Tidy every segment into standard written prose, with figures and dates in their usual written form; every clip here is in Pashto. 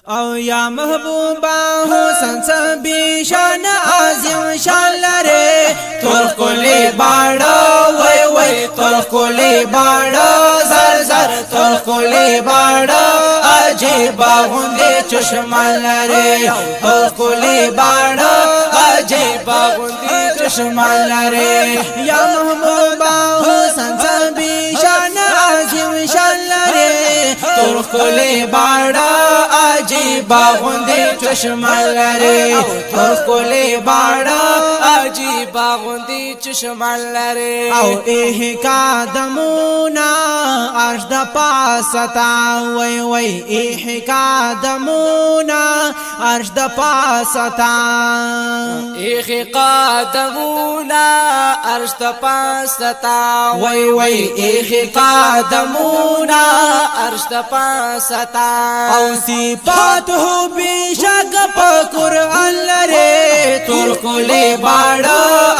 او یا محبوبا حسن سبی شان عظیم شان لره تور کولی باڑا وی وی تور کولی باڑا زر زر تور کولی باڑا عجیبا غندی چشمان لره تور کولی باڑا عجیبا غندی چشمان لره یا محبوبا حسن سبی شان عظیم شان لره تور کولی باڑا عجیبا غندی چشمان لره تور کولی باڑا عجیبا غندی چشمان لره او ایحکا دمونا عرش دا پاستا وی وی ایحکا دمونا عرش دا پاستا ایحکا دمونا عرش دا پاستا وی وی ایحکا دمونا عرش دا پاستا او صفات ہو بیشک پا قرآن لرے تور کولی باڑا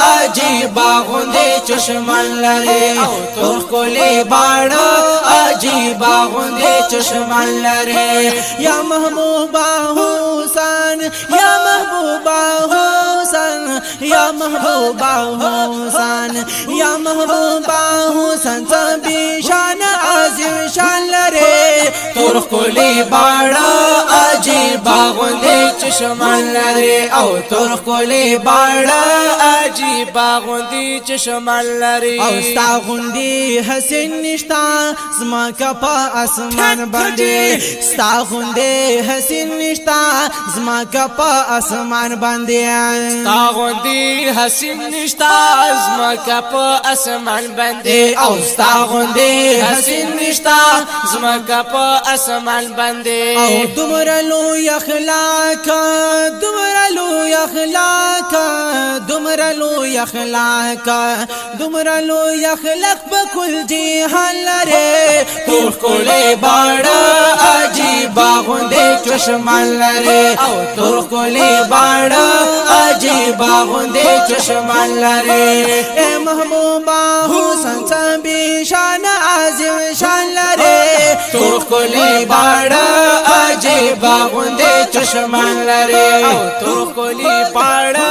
عجیبا غندی چشمان لرے تور کولی باڑا عجیبا غندی چشمان لرے یا محبوبا حسن یا محبوبا حسن یا محبوبا حسن یا محبوبا حسن سبی شان عظیم شان لرے تور کولی باڑا عجیبا غندی چشمان لرے او تور کولی باڑا عجیبا غندی چشمان لرے او ستا غندی حسین نشتا زما کا پا اسمان باندې ستا غندی حسین نشتا زما کا پا اسمان باندې ستا غندی حسین نشتا زما کا پا اسمان باندې او ستا غندی حسین نشتا زما کا پا اسمان باندې او دومره لوی اخلاق دومره لوی اخلاق دومره لوی اخلاق دومره لوی اخلاق بكل جهان لره تور کولی باڑا عجیبا غندی چشمان لره او تور کولی باڑا عجیبا غندی چشمان لره اے محبوبا حسن سبی شان عظیم شان لره تور کولی باڑا عجیبا غندی چشمان لره او تور کولی باڑا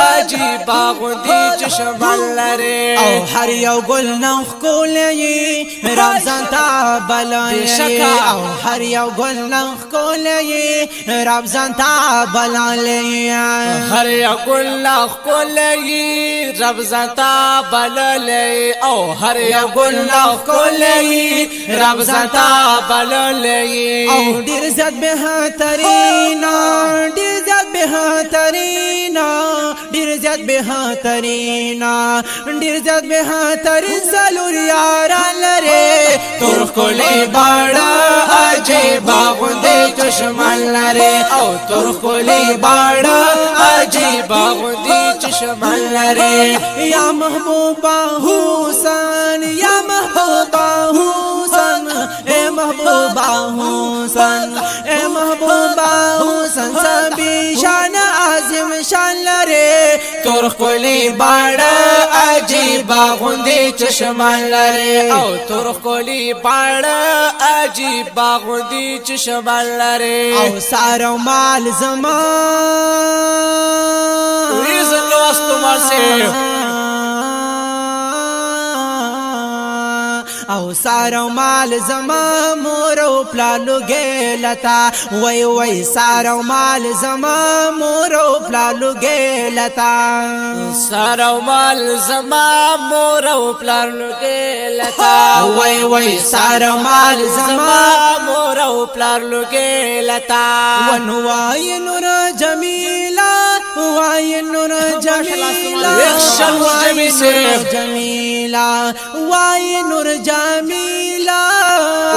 عجیبا غندی چشمان لره او هر یو گل نوخ کولی رمضان تا بلای او هر یو گل نوخ کولی رمضان تا بلای هر یو گل نوخ کولی رمضان تا بلای او هر یو گل نوخ کولی رمضان تا بلای او ډیر زیات بهترینا ډیر زیات بهترینا ډیر زیات بهترینا ډیر زیات بهترین سلور یاران لره تور کولی باڑا عجیبا غندی چشمان لره او تور کولی باڑا عجیبا غندی چشمان لره یا محبوبا حسن یا محبوبا حسن اے محبوبا حسن اے محبوبا حسن سبی شان عظیم شان لره تور کولی باڑا عجیبا غندی چشمان لره او تور کولی باڑا عجیبا غندی چشمان لره او سارو مال زمان ریزن لوستو مرسی او سارو مال زما مورو پلالو گیلتا وی وی سارو مال زما مورو پلالو گیلتا سارو مال زما مورو پلالو گیلتا وی وی سارو مال زما مورو پلالو گیلتا ونوای نور جمیلا وای نور جمیلا ویخشن جمیلا وای نور جمیلا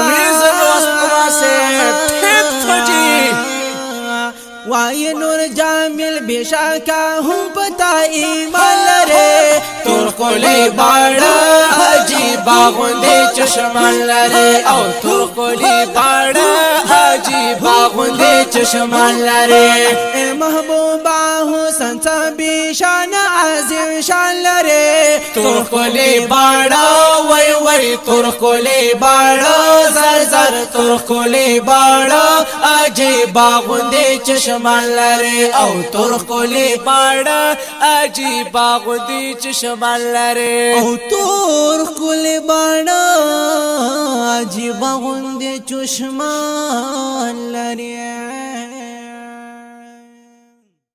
ریزن واسطما سے پھت فجی وای نور جمیل بیشاکا ہوں پتا ایمان لرے تور کولی باڑا عجیبا غندی چشمان لره او تور کولی باڑا عجیبا غندې چشمان لري محبوبا حسن صبی شان عظیم شان لري تور کولی باړه وای وای تور کولی باړه زر زر تور کولی باړه عجیبا غندې چشمان لري او تور کولی باړه عجیبا غندې چشمان لري او تور کولی باړه عجیبا غندې چشمان لري